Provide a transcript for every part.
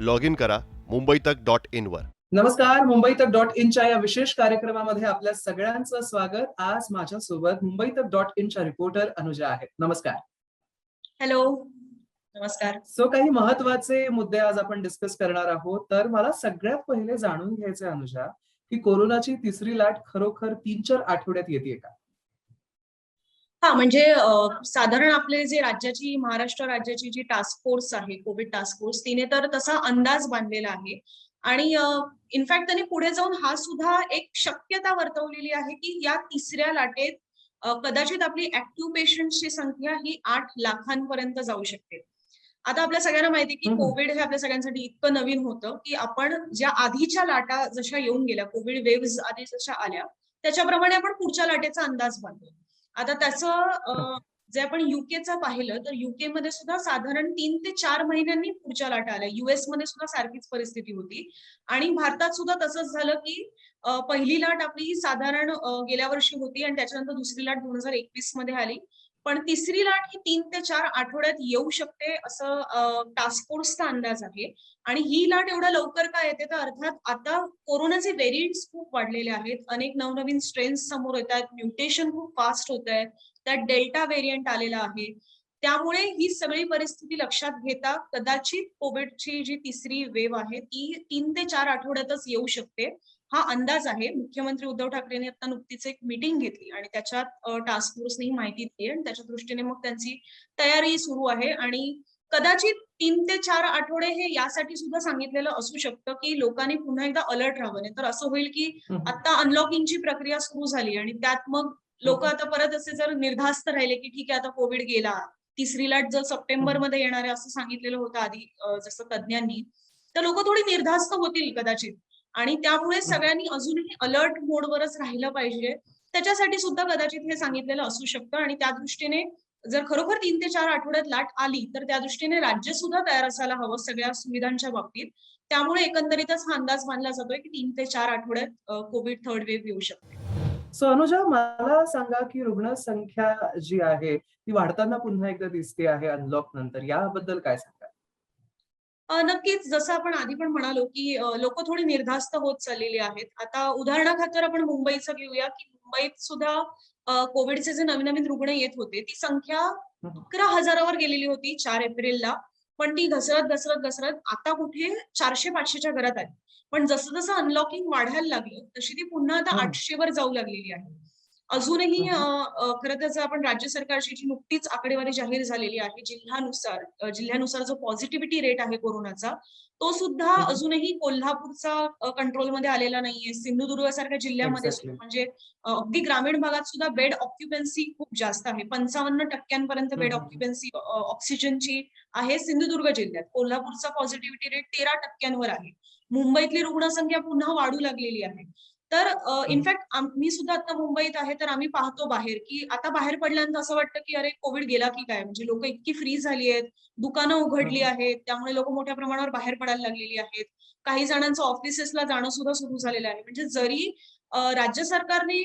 Log in करा मुंबईतक.in वर. नमस्कार. मुंबईतक.inच्या या विशेष कार्यक्रमामध्ये आपल्या सगळ्यांचं स्वागत. आज माझ्यासोबत मुंबईतक.inच्या रिपोर्टर अनुजा आहेत. नमस्कार. हॅलो, नमस्कार. काही महत्वाचे मुद्दे आज आपण डिस्कस करणार आहोत. तर मला सगळ्यात पहिले जाणून घ्यायचंय अनुजा, की कोरोनाची तिसरी लाट खरोखर 3-4 आठवड्यात येतेय का? म्हणजे साधारण आपले जे महाराष्ट्र राज्याची जी टास्क फोर्स आहे, कोविड टास्क फोर्स, तिने तर तसा अंदाज बांधलेला आहे. आणि इनफॅक्ट त्यांनी पुढे जाऊन हा सुद्धा एक शक्यता वर्तवलेली आहे की या तिसऱ्या लाटेत कदाचित आपली ऍक्टिव्ह पेशंटची संख्या ही 8 लाखांपर्यंत जाऊ शकते. आता आपल्या सगळ्यांना माहिती की कोविड हे आपल्या सगळ्यांसाठी इतकं नवीन होतं की आपण ज्या आधीच्या लाटा जशा येऊन गेल्या, कोविड वेव्ह आधी जशा आल्या, त्याच्याप्रमाणे आपण पुढच्या लाटेचा अंदाज बांधतो. आता त्याचं जे आपण युकेचा पाहिलं तर युके मध्ये सुद्धा साधारण 3 ते 4 महिन्यांनी पुढच्या लाटा आल्या. US मध्ये सुद्धा सारखीच परिस्थिती होती आणि भारतात सुद्धा तसंच झालं की पहिली लाट आपली साधारण गेल्या वर्षी होती आणि त्याच्यानंतर दुसरी लाट 2021 मध्ये आली. पण तिसरी लाट ही 3 ते 4 आठवड्यात येऊ शकते असं टास्क फोर्सचा अंदाज आहे. आणि ही लाट एवढ्या लवकर का येते तर अर्थात आता कोरोनाचे व्हेरियंट्स खूप वाढलेले आहेत. अनेक नवनवीन स्ट्रेन्स समोर येत आहेत, म्युटेशन खूप फास्ट होत आहे, त्यात डेल्टा व्हेरियंट आलेला आहे. त्यामुळे ही सगळी परिस्थिती लक्षात घेता कदाचित कोविडची जी तिसरी वेव्ह आहे ती 3 ते 4 आठवड्यातच येऊ शकते, हा अंदाज आहे. मुख्यमंत्री उद्धव ठाकरेंनी आता नुकतीच एक मीटिंग घेतली आणि त्याच्यात टास्क फोर्सने ही माहिती दिली आणि त्याच्या दृष्टीने मग त्यांची तयारी सुरू आहे. आणि कदाचित 3 ते 4 आठवडे हे यासाठी सुद्धा सांगितलेलं असू शकतं की लोकांनी पुन्हा एकदा अलर्ट राहावं. नाही तर असं होईल की आता अनलॉकिंगची प्रक्रिया सुरू झाली आणि त्यात मग लोक आता परत असे जर निर्धास्त राहिले की ठीक आहे आता कोविड गेला, तिसरी लाट जर सप्टेंबर मध्ये येणार आहे असं सांगितलेलं होतं आधी जसं तज्ज्ञांनी, तर लोक थोडी निर्धास्त होतील कदाचित. आणि त्यामुळे सगळ्यांनी अजूनही अलर्ट मोडवरच राहिलं पाहिजे. त्याच्यासाठी सुद्धा कदाचित हे सांगितलेलं असू शकतं. आणि त्या दृष्टीने जर खरोखर 3 ते 4 आठवड्यात लाट आली तर त्या दृष्टीने राज्य सुद्धा तयार असायला हवं सगळ्या सुविधांच्या बाबतीत. त्यामुळे एकंदरीतच हा अंदाज मानला जातोय की 3 ते 4 आठवड्यात कोविड थर्ड वेव्ह येऊ शकते. अनुजा, मला सांगा की रुग्णसंख्या जी आहे ती वाढताना पुन्हा एकदा दिसते आहे अनलॉक नंतर, याबद्दल काय सांगा? नक्कीच, जसं आपण आधी पण म्हणालो की लोक थोडी निर्धास्त होत चाललेली आहेत. आता उदाहरणाखातर आपण मुंबईचं घेऊया की मुंबईत सुद्धा कोविडचे जे नवीन नवीन रुग्ण येत होते ती संख्या 11,000वर गेलेली होती 4 एप्रिलला. पण ती घसरत घसरत घसरत आता कुठे 400-500च्या घरात आली. पण जसं जसं अनलॉकिंग वाढायला लागलं तशी ती पुन्हा आता 800वर जाऊ लागलेली आहे. अजूनही खरं तर जर आपण राज्य सरकारची जी नुकतीच आकडेवारी जाहीर झालेली आहे जिल्ह्यानुसार जो पॉझिटिव्हिटी रेट आहे कोरोनाचा, तो सुद्धा अजूनही कोल्हापूरचा कंट्रोलमध्ये आलेला नाहीये. सिंधुदुर्ग सारख्या जिल्ह्यामध्ये म्हणजे अगदी ग्रामीण भागात सुद्धा बेड ऑक्युपन्सी खूप जास्त आहे. 55% बेड ऑक्युपन्सी ऑक्सिजनची आहे सिंधुदुर्ग जिल्ह्यात. कोल्हापूरचा पॉझिटिव्हिटी रेट 13% आहे. मुंबईतली रुग्णसंख्या पुन्हा वाढू लागलेली आहे. तर इनफॅक्ट मी सुद्धा आता मुंबईत आहे तर आम्ही पाहतो बाहेर की आता बाहेर पडल्यानंतर असं वाटतं की अरे कोविड गेला की काय. म्हणजे लोक इतकी फ्री झाली आहेत, दुकानं उघडली आहेत, त्यामुळे लोक मोठ्या प्रमाणावर बाहेर पडायला लागलेली आहेत. काही जणांचं ऑफिसेसला जाणं सुद्धा सुरू झालेलं आहे. म्हणजे जरी राज्य सरकारने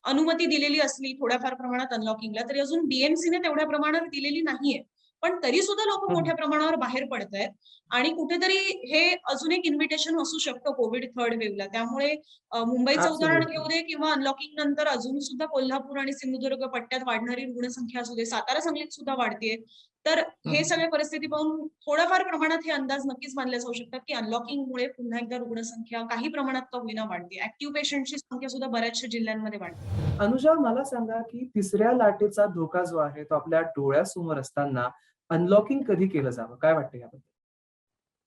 अनुमती दिलेली असली थोड्याफार प्रमाणात अनलॉकिंगला, तरी अजून बीएमसीने तेवढ्या प्रमाणात दिलेली नाहीये. पण तरी सुद्धा लोक मोठ्या प्रमाणावर बाहेर पडत आहेत. आणि कुठेतरी हे अजून एक इन्व्हिटेशन असू शकतं कोविड थर्ड वेव्हला. त्यामुळे मुंबईचं उदाहरण घेऊ दे किंवा अनलॉकिंग नंतर अजून सुद्धा कोल्हापूर आणि सिंधुदुर्ग पट्ट्यात वाढणारी रुग्णसंख्या असू दे, सातारा सांगलीत सुद्धा वाढतेय. तर हे सगळे परिस्थिती पाहून थोड्याफार प्रमाणात हे अंदाज नक्कीच मानले जाऊ शकतात की अनलॉकिंगमुळे पुन्हा एकदा रुग्णसंख्या काही प्रमाणात का होईना वाढते. ऍक्टिव्ह पेशंटची संख्या सुद्धा बऱ्याचशा जिल्ह्यांमध्ये वाढते. अनुजा, मला सांगा की तिसऱ्या लाटेचा धोका जो आहे तो आपल्या डोळ्यासमोर असताना अनलॉकिंग कधी केलं जावं, काय वाटतं याबद्दल?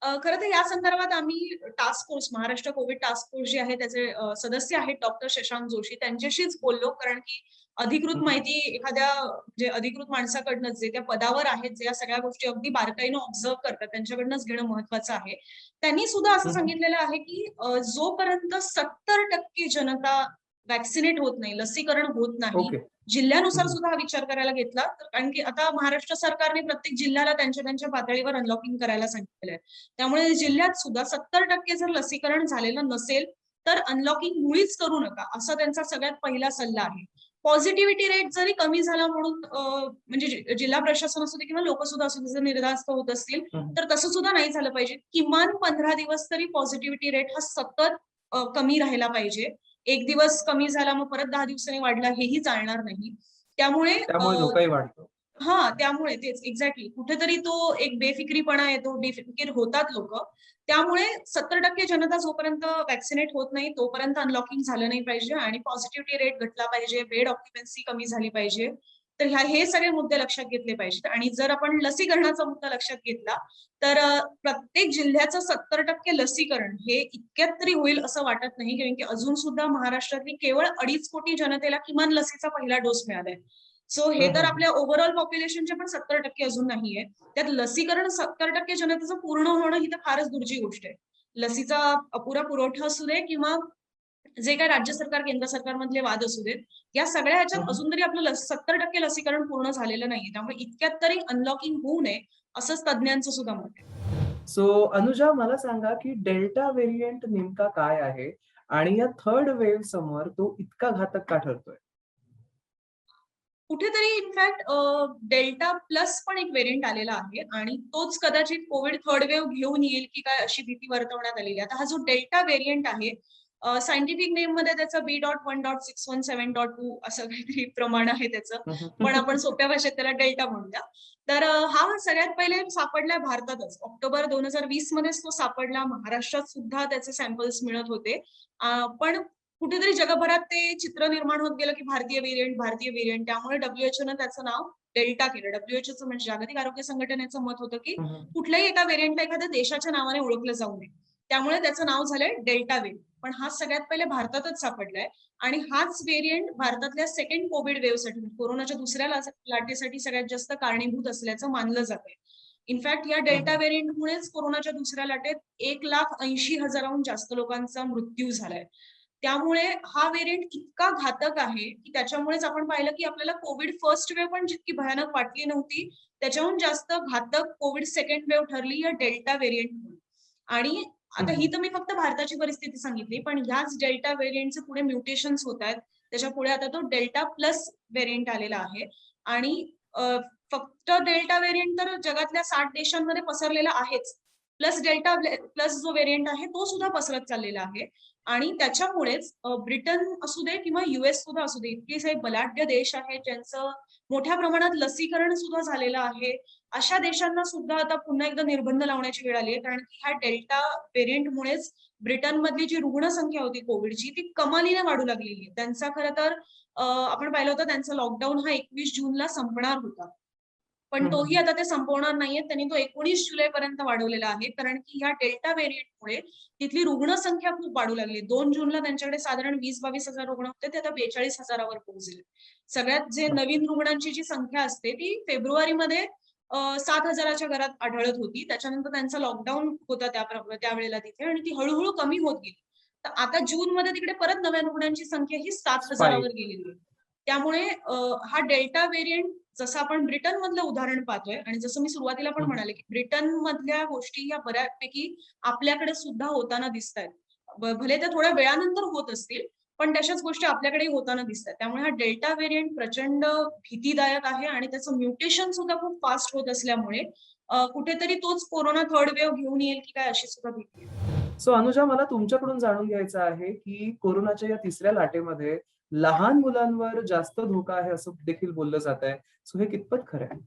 खरं तर या संदर्भात आम्ही task force, Maharashtra Covid task force जे आहे त्याचे सदस्य आहेत डॉक्टर शशांक जोशी, त्यांच्याशीच बोललो. कारण की अधिकृत माहिती एखाद्या जे अधिकृत माणसाकडनं जे त्या पदावर आहेत, जे या सगळ्या गोष्टी अगदी बारकाईनं ऑब्झर्व्ह करतात त्यांच्याकडनंच घेणं महत्वाचं आहे. त्यांनी सुद्धा असं सांगितलेलं आहे की जोपर्यंत 70% जनता वॅक्सिनेट होत नाही, लसीकरण होत नाही, जिल्ह्यानुसार सुद्धा हा विचार करायला घेतला. कारण की आता महाराष्ट्र सरकारने प्रत्येक जिल्ह्याला त्यांच्या त्यांच्या पातळीवर अनलॉकिंग करायला सांगितलेलं आहे. त्यामुळे जिल्ह्यात सुद्धा 70% जर लसीकरण झालेलं नसेल तर अनलॉकिंग मुळीच करू नका, असा त्यांचा सगळ्यात पहिला सल्ला आहे. पॉझिटिव्हिटी रेट जरी कमी झाला म्हणून म्हणजे जिल्हा प्रशासन असू दे किंवा लोक सुद्धा असू दे जर निर्धास्त होत असतील तर तसं सुद्धा नाही झालं पाहिजे. किमान 15 दिवस तरी पॉझिटिव्हिटी रेट हा सतत कमी राहिला पाहिजे. एक दिवस कमी झाला मग परत 10 दिवसांनी वाढला हेही चालणार नाही. त्यामुळे धोकाही वाढतो. त्यामुळे तेच एक्झॅक्टली कुठेतरी तो एक बेफिक्रीपणा येतो, बेफिकीर होतात लोक. त्यामुळे 70% जनता जोपर्यंत वॅक्सिनेट होत नाही तोपर्यंत अनलॉकिंग झालं नाही पाहिजे आणि पॉझिटिव्हिटी रेट घटला पाहिजे, बेड ऑक्युपन्सी कमी झाली पाहिजे. तर हे सगळे मुद्दे लक्षात घेतले पाहिजेत. आणि जर आपण लसीकरणाचा मुद्दा लक्षात घेतला तर प्रत्येक जिल्ह्याचं 70% लसीकरण हे इतक्यात तरी होईल असं वाटत नाही, कारण की अजून सुद्धा महाराष्ट्रातली केवळ 2.5 कोटी जनतेला किमान लसीचा पहिला डोस मिळालाय. सो हे तर आपल्या ओव्हरऑल पॉप्युलेशनचे पण 70% अजून नाहीये. त्यात लसीकरण 70% जनतेचं पूर्ण होणं ही तर फारच दूरची गोष्ट आहे. लसीचा अपुरा पुरवठा असू दे किंवा जे काही राज्य सरकार केंद्र सरकारमधले वाद असू देत, या सगळ्या ह्याच्यात अजून तरी आपलं 70% लसीकरण पूर्ण झालेलं नाहीये. त्यामुळे इतक्यात तरी अनलॉकिंग होऊ नये असंच तज्ज्ञांचं सुद्धा मत आहे. सो अनुजा, मला सांगा की डेल्टा व्हेरियंट नेमका काय आहे आणि या थर्ड वेव्ह समोर तो इतका घातक का ठरतोय? कुठेतरी इनफॅक्ट डेल्टा प्लस पण एक व्हेरियंट आलेला आहे आणि तोच कदाचित कोविड थर्ड वेव्ह घेऊन येईल की काय अशी भीती वर्तवण्यात आलेली आहे. आता हा जो डेल्टा व्हेरियंट आहे सायंटिफिक नेम मध्ये त्याचं B.1.617.2 असं काहीतरी प्रमाण आहे त्याचं, पण आपण सोप्या भाषेत त्याला डेल्टा म्हणूया. तर हा सगळ्यात पहिले सापडलाय भारतातच. ऑक्टोबर 2020 मध्येच तो सापडला. महाराष्ट्रात सुद्धा त्याचे सॅम्पल्स मिळत होते. पण कुठेतरी जगभरात ते चित्र निर्माण होत गेलं की भारतीय व्हेरियंट. त्यामुळे WHO त्याचं नाव डेल्टा केलं. WHO म्हणजे जागतिक आरोग्य संघटनेचं मत होतं की कुठल्याही एका व्हेरियंटला एखाद्या देशाच्या नावाने ओळखलं जाऊ नये. त्यामुळे त्याचं नाव झालंय डेल्टा व्हेरियंट. पण हा सगळ्यात पहिले भारतातच सापडलाय आणि हाच व्हेरियंट भारतातल्या सेकंड कोविड वेव्हसाठी, कोरोनाच्या दुसऱ्या लाटेसाठी सगळ्यात जास्त कारणीभूत असल्याचं मानलं जातंय. इनफॅक्ट या डेल्टा व्हेरियंटमुळेच कोरोनाच्या दुसऱ्या लाटेत 1,80,000हून जास्त लोकांचा मृत्यू झालाय. त्यामुळे हा व्हेरियंट इतका घातक आहे की त्याच्यामुळेच आपण पाहिलं की आपल्याला कोविड फर्स्ट वेव्ह पण जितकी भयानक वाटली नव्हती त्याच्याहून जास्त घातक कोविड सेकंड वेव्ह ठरली या डेल्टा व्हेरियंटमुळे. आणि आता ही तर मी फक्त भारताची परिस्थिती सांगितली, पण ह्याच डेल्टा व्हेरियंटचे पुढे म्युटेशन्स होत आहेत. त्याच्या पुढे आता तो डेल्टा प्लस व्हेरियंट आलेला आहे आणि फक्त डेल्टा व्हेरियंट तर जगातल्या 60 देशांमध्ये पसरलेला आहेच, प्लस डेल्टा प्लस जो व्हेरियंट आहे तो सुद्धा पसरत चाललेला आहे. आणि त्याच्यामुळेच ब्रिटन असू दे किंवा US सुद्धा असू दे, इतके बलाढ्य देश आहेत ज्यांचं मोठ्या प्रमाणात लसीकरण सुद्धा झालेलं आहे, अशा देशांना सुद्धा आता पुन्हा एकदा निर्बंध लावण्याची वेळ आली आहे. कारण की ह्या डेल्टा व्हेरियंटमुळेच ब्रिटनमधली जी रुग्णसंख्या होती कोविडची ती कमालीने वाढू लागलेली आहे. त्यांचा खरं तर आपण पाहिलं होतं त्यांचा लॉकडाऊन हा 21 जूनला संपणार होता, पण तोही आता ते संपवणार नाहीये. त्यांनी तो 19 जुलैपर्यंत वाढवलेला आहे. कारण की ह्या डेल्टा व्हेरियंटमुळे तिथली रुग्णसंख्या खूप वाढू लागली. 2 जूनला त्यांच्याकडे साधारण 20-22 हजार रुग्ण होते, ते आता 42,000वर पोहोचले. सगळ्यात जे नवीन रुग्णांची जी संख्या असते ती फेब्रुवारीमध्ये 7,000च्या घरात आढळत होती. त्याच्यानंतर त्यांचा लॉकडाऊन होता त्यावेळेला तिथे आणि ती हळूहळू कमी होत गेली. तर आता जून मध्ये तिकडे परत नव्या रुग्णांची संख्या ही 7,000वर गेलेली आहे. त्यामुळे हा डेल्टा व्हेरियंट जसं आपण ब्रिटन मधलं उदाहरण पाहतोय आणि जसं मी सुरुवातीला पण म्हणाले की ब्रिटन मधल्या गोष्टी या बऱ्यापैकी आपल्याकडे सुद्धा होताना दिसत आहेत. भले त्या थोड्या वेळानंतर होत असतील, पण तशाच गोष्टी आपल्याकडे होताना दिसतात. त्यामुळे हा डेल्टा व्हेरियंट प्रचंड भीतीदायक आहे आणि त्याचं म्युटेशन सुद्धा खूप फास्ट होत असल्यामुळे कुठेतरी तोच कोरोना थर्ड वेव्ह घेऊन येईल की काय अशी सुद्धा भीती आहे. सो अनुजा, मला तुमच्याकडून जाणून घ्यायचं आहे की कोरोनाच्या या तिसऱ्या लाटेमध्ये लहान मुलांवर जास्त धोका आहे असं देखील बोललं जात आहे. सो हे कितपत खरं आहे?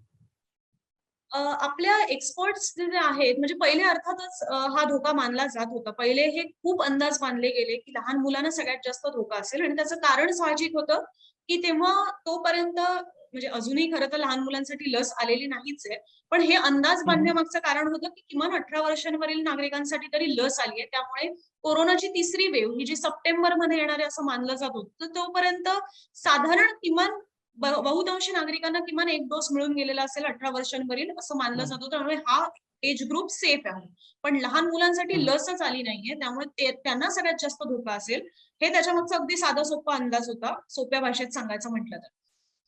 आपल्या एक्सपर्ट्स जे आहेत म्हणजे पहिले अर्थातच हा धोका मानला जात होता. पहिले हे खूप अंदाज मानले गेले की लहान मुलांना सगळ्यात जास्त धोका असेल आणि त्याचं कारण साहजिक होतं की तेव्हा तोपर्यंत म्हणजे अजूनही खरं तर लहान मुलांसाठी लस आलेली नाहीच आहे, पण हे अंदाज बांधण्यामागचं कारण होतं की किमान 18 वर्षांवरील नागरिकांसाठी तरी लस आली आहे. त्यामुळे कोरोनाची तिसरी वेव्ह ही जी सप्टेंबरमध्ये येणार आहे असं मानलं जात होतं, तर तोपर्यंत साधारण किमान बहुतांशी नागरिकांना किमान एक डोस मिळून गेलेला असेल 18 वर्षांवरील असं मानलं जात होतं. त्यामुळे हा एज ग्रुप सेफ आहे. पण लहान मुलांसाठी लसच आली नाहीये, त्यामुळे त्यांना सगळ्यात जास्त धोका असेल. हे त्याच्यामागचा अगदी साधा सोपा अंदाज होता, सोप्या भाषेत सांगायचं म्हटलं तर.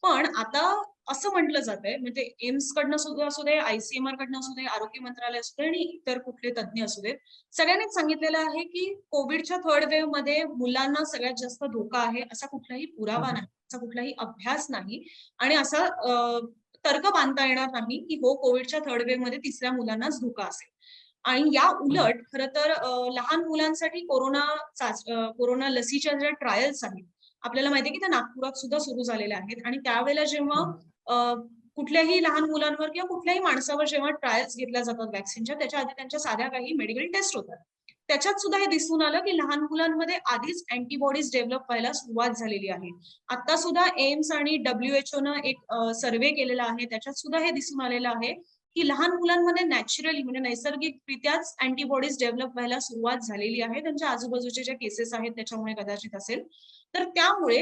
पण आता असं म्हटलं जातंय, म्हणजे एम्स कडनं सुद्धा असू दे, ICMR कडनं असू दे, आरोग्य मंत्रालय असू दे आणि इतर कुठले तज्ञ असू देत, सगळ्यांनीच सांगितलेलं आहे की कोविडच्या थर्ड वेव्ह मध्ये मुलांना सगळ्यात जास्त धोका आहे, असा कुठलाही पुरावा नाही, असा कुठलाही अभ्यास नाही आणि असा तर्क बांधता येणार नाही की हो कोविडच्या थर्ड वेव्ह मध्ये तिसऱ्या मुलांनाच धोका असेल. आणि या उलट खरं तर लहान मुलांसाठी कोरोना लसीच्या ज्या ट्रायल्स आहेत, आपल्याला माहितीये की त्या नागपुरात सुद्धा सुरू झालेल्या आहेत आणि त्यावेळेला जेव्हा कुठल्याही लहान मुलांवर किंवा कुठल्याही माणसावर जेव्हा ट्रायल्स घेतल्या जातात व्हॅक्सिनच्या, त्याच्या आधी त्यांच्या साध्या काही मेडिकल टेस्ट होतात. त्याच्यात सुद्धा हे दिसून आलं की लहान मुलांमध्ये आधीच अँटीबॉडीज डेव्हलप व्हायला सुरुवात झालेली आहे. आता सुद्धा एम्स आणि WHO नं एक सर्व्हे केलेला आहे, त्याच्यात सुद्धा हे दिसून आलेलं आहे की लहान मुलांमध्ये नॅचरली म्हणजे नैसर्गिकरित्याच अँटीबॉडीज डेव्हलप व्हायला सुरुवात झालेली आहे. त्यांच्या आजूबाजूच्या ज्या केसेस आहेत त्याच्यामुळे कदाचित असेल. तर त्यामुळे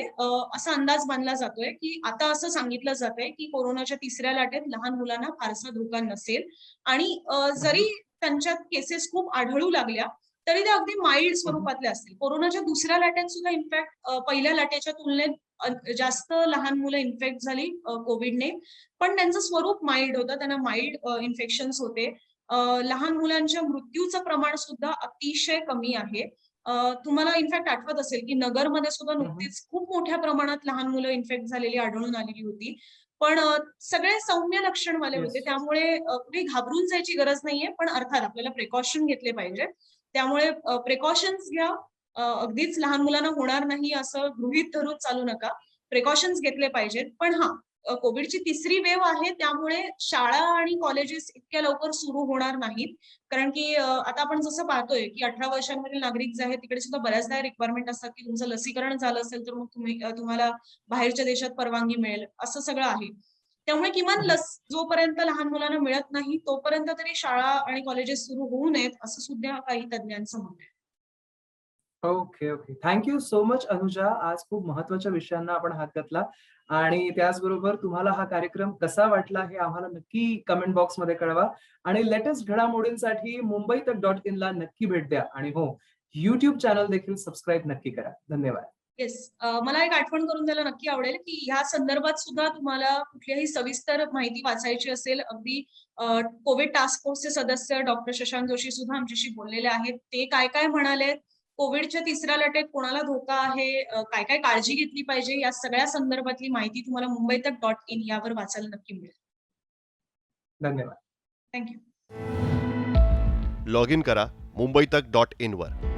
असा अंदाज बांधला जातोय की आता असं सांगितलं जातंय की कोरोनाच्या तिसऱ्या लाटेत लहान मुलांना फारसा धोका नसेल आणि जरी त्यांच्यात केसेस खूप आढळू लागल्या तरी त्या अगदी माइल्ड स्वरूपातल्या असतील. कोरोनाच्या दुसऱ्या लाटेत सुद्धा इनफॅक्ट पहिल्या लाटेच्या तुलनेत जास्त लहान मुलं इन्फेक्ट झाली कोविडने, पण त्यांचं स्वरूप माइल्ड होतं, त्यांना माइल्ड इन्फेक्शन्स होते. लहान मुलांच्या मृत्यूचं प्रमाण सुद्धा अतिशय कमी आहे. तुम्हाला इनफॅक्ट आठवत असेल की नगरमध्ये सुद्धा नुकतीच खूप मोठ्या प्रमाणात लहान मुलं इन्फेक्ट झालेली आढळून आलेली होती. पण सगळे सौम्य लक्षणवाले होते, त्यामुळे कुठे घाबरून जायची गरज नाहीये. पण अर्थात आपल्याला प्रिकॉशन घेतले पाहिजे. त्यामुळे प्रिकॉशन्स घ्या. अगदीच लहान मुलांना होणार नाही असं गृहीत धरून चालू नका. प्रिकॉशन्स घेतले पाहिजेत. पण कोविडची तिसरी वेव्ह आहे, त्यामुळे शाळा आणि कॉलेजेस इतक्या लवकर सुरू होणार नाहीत. कारण की आता आपण जसं पाहतोय की 18 वर्षांवरील नागरिक जे आहेत तिकडे सुद्धा बऱ्याचदा रिक्वायरमेंट असतात की तुमचं लसीकरण झालं असेल तर मग तुम्हाला बाहेरच्या देशात परवानगी मिळेल, असं सगळं आहे. त्यामुळे किमान लस जोपर्यंत लहान मुलांना मिळत नाही तोपर्यंत तरी शाळा आणि कॉलेजेस सुरू होऊ नयेत, असं सुद्धा काही तज्ञांचं मत आहे. Okay. Thank you so much Anuja. आज खूप महत्त्वाच्या विषयांना आपण हात घातला आणि त्याचबरोबर तुम्हाला हा कार्यक्रम कसा वाटला हे आम्हाला नक्की कमेंट बॉक्समध्ये कळवा आणि लेटेस्ट घडामोडींसाठी मुंबईतक.in ला नक्की भेट द्या आणि हो, YouTube चॅनल देखील सबस्क्राईब नक्की करा. धन्यवाद. येस. मला एक आठवण करून द्यायला नक्की आवडेल की ह्या संदर्भात सुद्धा तुम्हाला कुठलीही सविस्तर माहिती वाचायची असेल, अगदी कोविड टास्क फोर्सचे सदस्य डॉक्टर शशांक जोशी सुद्धा आमच्याशी बोललेले आहेत. ते काय काय म्हणाले, कोविडच्या तिसऱ्या लाटेत कोणाला धोका आहे, काय काय काळजी घेतली पाहिजे, या सगळ्या संदर्भातली माहिती तुम्हाला मुंबईतक.in यावर वाचायला नक्की मिळेल. धन्यवाद. थँक्यू. लॉग इन करा मुंबईतक.in वर.